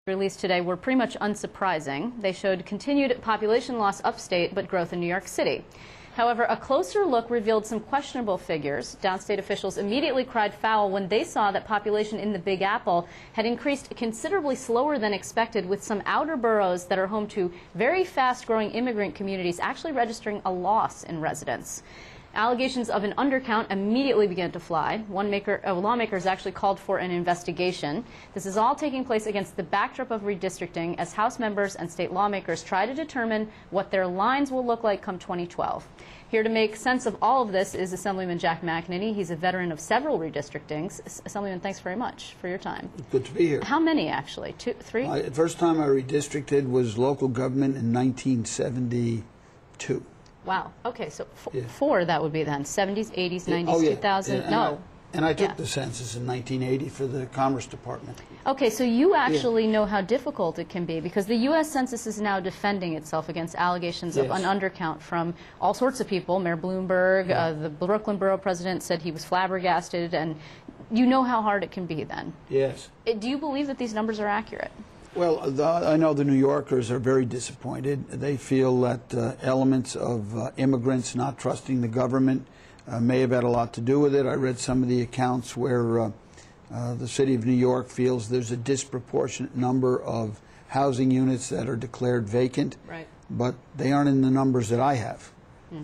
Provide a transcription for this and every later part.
Released today were pretty much unsurprising. They showed continued population loss upstate, but growth in New York City. However, a closer look revealed some questionable figures. Downstate officials immediately cried foul when they saw that population in the Big Apple had increased considerably slower than expected, with some outer boroughs that are home to very fast-growing immigrant communities actually registering a loss in residents. Allegations of an undercount immediately began to fly. Lawmakers actually called for an investigation. This is all taking place against the backdrop of redistricting as House members and state lawmakers try to determine what their lines will look like come 2012. Here to make sense of all of this is Assemblyman Jack McEnany. He's a veteran of several redistrictings. Assemblyman, thanks very much for your time. Good to be here. How many, actually? Two, three? The first time I redistricted was local government in 1972. Wow. Okay, so four that would be then. 70s, 80s, 90s, 2000. Yeah. No. And I took the census in 1980 for the Commerce Department. Okay, so you actually know how difficult it can be, because the U.S. Census is now defending itself against allegations of an undercount from all sorts of people. Mayor Bloomberg, the Brooklyn Borough President said he was flabbergasted, and you know how hard it can be then. Yes. Do you believe that these numbers are accurate? Well, I know the New Yorkers are very disappointed. They feel that elements of immigrants not trusting the government may have had a lot to do with it. I read some of the accounts where the city of New York feels there's a disproportionate number of housing units that are declared vacant, but they aren't in the numbers that I have.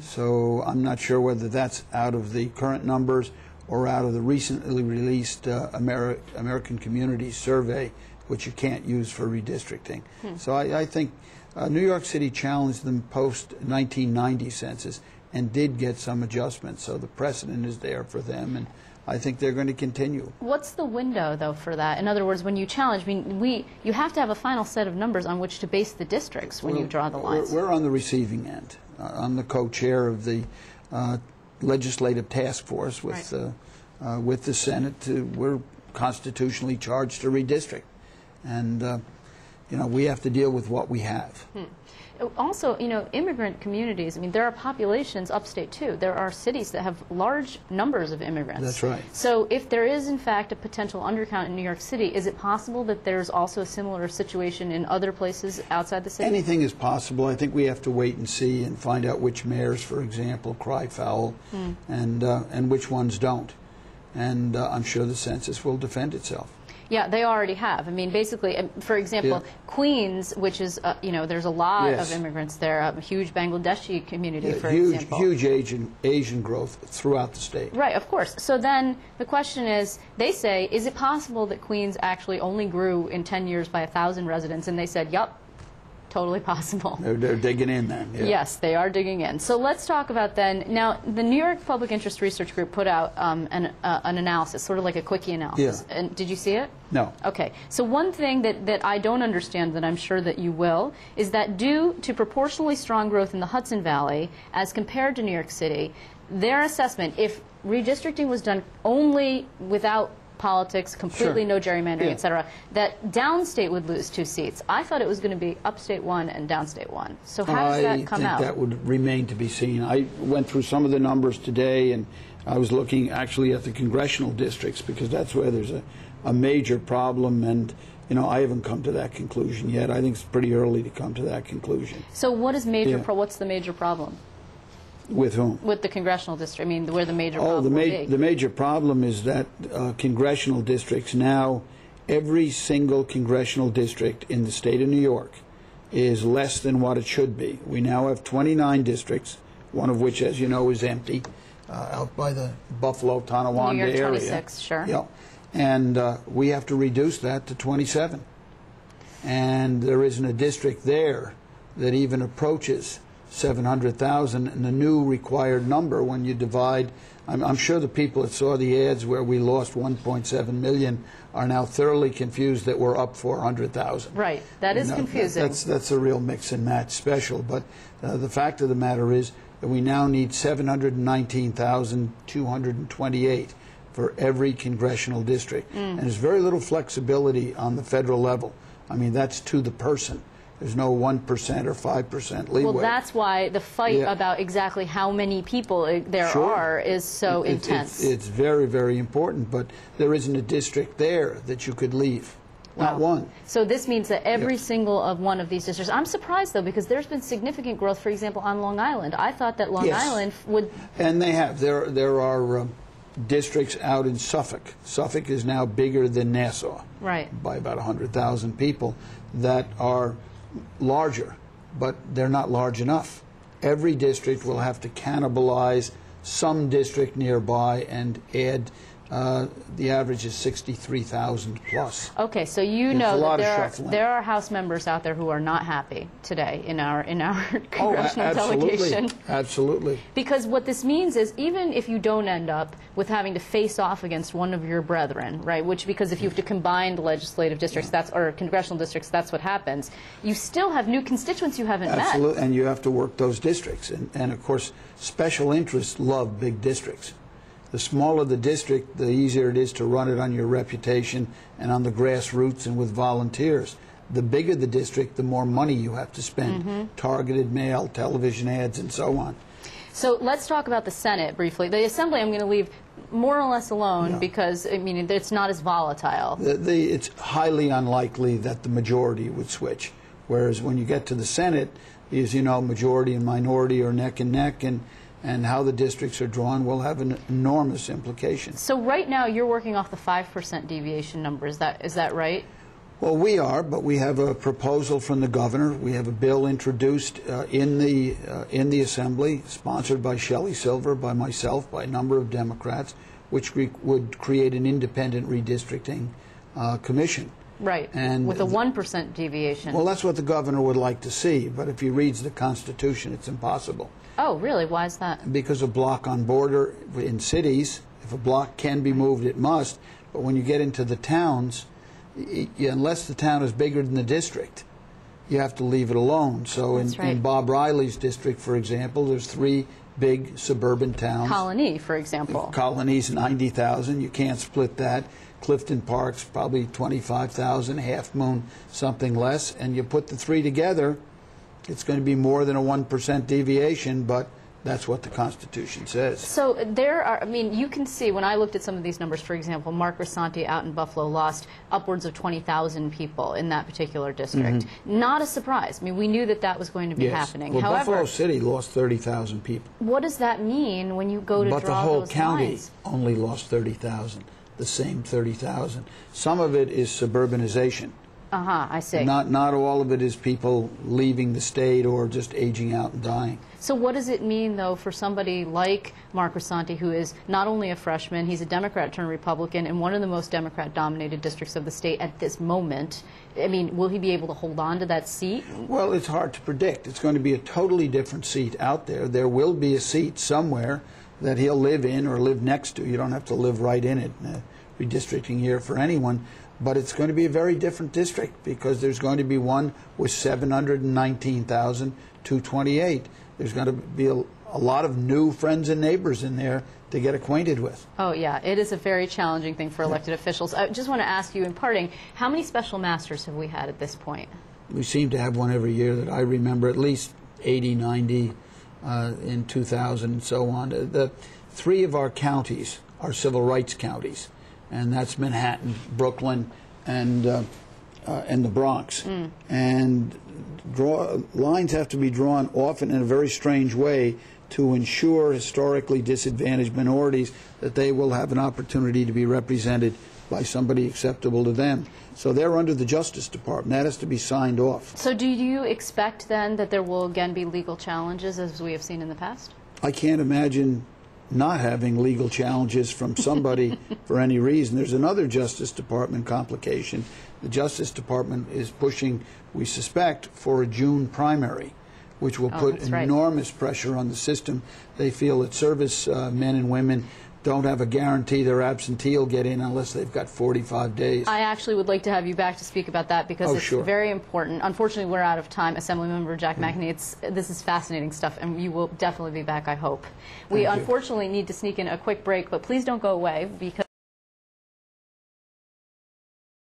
So I'm not sure whether that's out of the current numbers or out of the recently released American Communities Survey, which you can't use for redistricting. So I think New York City challenged them post-1990 census and did get some adjustments, so the precedent is there for them, and I think they're going to continue. What's the window, though, for that? In other words, when you challenge, I mean, you have to have a final set of numbers on which to base the districts when you draw the lines. We're on the receiving end. I'm the co-chair of the legislative task force with the Senate. We're constitutionally charged to redistrict. And, you know, we have to deal with what we have. Also, you know, immigrant communities, I mean, there are populations upstate, too. There are cities that have large numbers of immigrants. That's right. So if there is, in fact, a potential undercount in New York City, is it possible that there's also a similar situation in other places outside the city? Anything is possible. I think we have to wait and see and find out which mayors, for example, cry foul and which ones don't. And I'm sure the census will defend itself. Yeah, they already have. I mean, basically, for example, Queens, which is, you know, there's a lot of immigrants there, a huge Bangladeshi community, for example. Huge Asian growth throughout the state. Right, of course. So then the question is, they say, is it possible that Queens actually only grew in 10 years by 1,000 residents? And they said, yup. Totally possible. They're digging in then. Yeah. Yes, they are digging in. So let's talk about then. Now, the New York Public Interest Research Group put out an analysis, sort of like a quickie analysis. Yeah. And did you see it? No. Okay. So one thing that I don't understand, that I'm sure that you will, is that due to proportionally strong growth in the Hudson Valley as compared to New York City, their assessment, if redistricting was done only without politics, completely no gerrymandering, etc., that downstate would lose 2 seats. I thought it was going to be upstate 1 and downstate 1. So how does that come out? I think that would remain to be seen. I went through some of the numbers today, and I was looking actually at the congressional districts, because that's where there's a major problem, and you know, I haven't come to that conclusion yet. I think it's pretty early to come to that conclusion. So what is major? What's the major problem? With whom? With the congressional district. I mean, where the major problem will be. The major problem is that congressional districts now, every single congressional district in the state of New York is less than what it should be. We now have 29 districts, one of which, as you know, is empty, out by the Buffalo, Tonawanda area. New York 26, sure. Yeah. And we have to reduce that to 27. And there isn't a district there that even approaches 700,000, and the new required number when you divide. I'm sure the people that saw the ads where we lost 1.7 million are now thoroughly confused that we're up 400,000. Right, that is confusing. That's a real mix and match special, but the fact of the matter is that we now need 719,228 for every congressional district. And there's very little flexibility on the federal level. I mean, that's to the person. There's no 1% or 5% leeway. Well, that's why the fight about exactly how many people there are is so intense. It's very, very important, but there isn't a district there that you could leave. Not one. So this means that every single of one of these districts. I'm surprised, though, because there's been significant growth, for example, on Long Island. I thought that Long Island would... And they have. There are districts out in Suffolk. Suffolk is now bigger than Nassau. Right. By about 100,000 people that are larger, but they're not large enough. Every district will have to cannibalize some district nearby and add, the average is 63,000 plus. Okay, so you know that there are House members out there who are not happy today in our congressional delegation. Absolutely. Because what this means is, even if you don't end up with having to face off against one of your brethren, right? Because if you have to combine legislative districts, or congressional districts, that's what happens. You still have new constituents you haven't met. Absolutely, and you have to work those districts. And of course, special interests love big districts. The smaller the district, the easier it is to run it on your reputation and on the grassroots and with volunteers. The bigger the district, the more money you have to spend. Targeted mail, television ads, and so on. So let's talk about the Senate briefly. The Assembly I'm going to leave more or less alone because, I mean, it's not as volatile. It's highly unlikely that the majority would switch. Whereas when you get to the Senate, as you know, majority and minority are neck and neck, and how the districts are drawn will have an enormous implication. So right now you're working off the 5% deviation number. Is that right? Well, we are, but we have a proposal from the governor. We have a bill introduced in the Assembly, sponsored by Shelley Silver, by myself, by a number of Democrats, which would create an independent redistricting commission. Right, and with a 1% deviation. Well, that's what the governor would like to see, but if he reads the Constitution, it's impossible. Oh, really? Why is that? Because a block on border in cities, if a block can be moved, it must. But when you get into the towns, unless the town is bigger than the district, you have to leave it alone. So in Bob Riley's district, for example, there's 3 big suburban towns. Colony, for example. Colony's 90,000. You can't split that. Clifton Park's probably 25,000. Half Moon, something less. And you put the 3 together, it's going to be more than a 1% deviation, but that's what the Constitution says. So there are, I mean, you can see when I looked at some of these numbers, for example, Mark Grisanti out in Buffalo lost upwards of 20,000 people in that particular district. Not a surprise. I mean, we knew that that was going to be happening. Well, however, Buffalo City lost 30,000 people. What does that mean when you go to draw those lines? But the whole county only lost 30,000, the same 30,000. Some of it is suburbanization. I see. Not all of it is people leaving the state or just aging out and dying. So what does it mean, though, for somebody like Mark Grisanti, who is not only a freshman, he's a Democrat turned Republican in one of the most Democrat-dominated districts of the state at this moment? I mean, will he be able to hold on to that seat? Well, it's hard to predict. It's going to be a totally different seat out there. There will be a seat somewhere that he'll live in or live next to. You don't have to live right in it. Redistricting here for anyone. But it's going to be a very different district because there's going to be one with 719,228. There's going to be a lot of new friends and neighbors in there to get acquainted with. Oh, yeah. It is a very challenging thing for elected officials. I just want to ask you in parting, how many special masters have we had at this point? We seem to have one every year that I remember, at least 80, 90 in 2000 and so on. The 3 of our counties are civil rights counties. And that's Manhattan, Brooklyn, and the Bronx. And lines have to be drawn often in a very strange way to ensure historically disadvantaged minorities that they will have an opportunity to be represented by somebody acceptable to them. So they're under the Justice Department. That has to be signed off. So do you expect then that there will again be legal challenges as we have seen in the past? I can't imagine not having legal challenges from somebody for any reason. There's another Justice Department complication. The Justice Department is pushing, we suspect, for a June primary, which will put enormous pressure on the system. They feel that service men and women don't have a guarantee their absentee will get in unless they've got 45 days. I actually would like to have you back to speak about that because it's very important. Unfortunately, we're out of time. Assemblymember Jack McEnany, this is fascinating stuff, and you will definitely be back, I hope. We unfortunately need to sneak in a quick break, but please don't go away because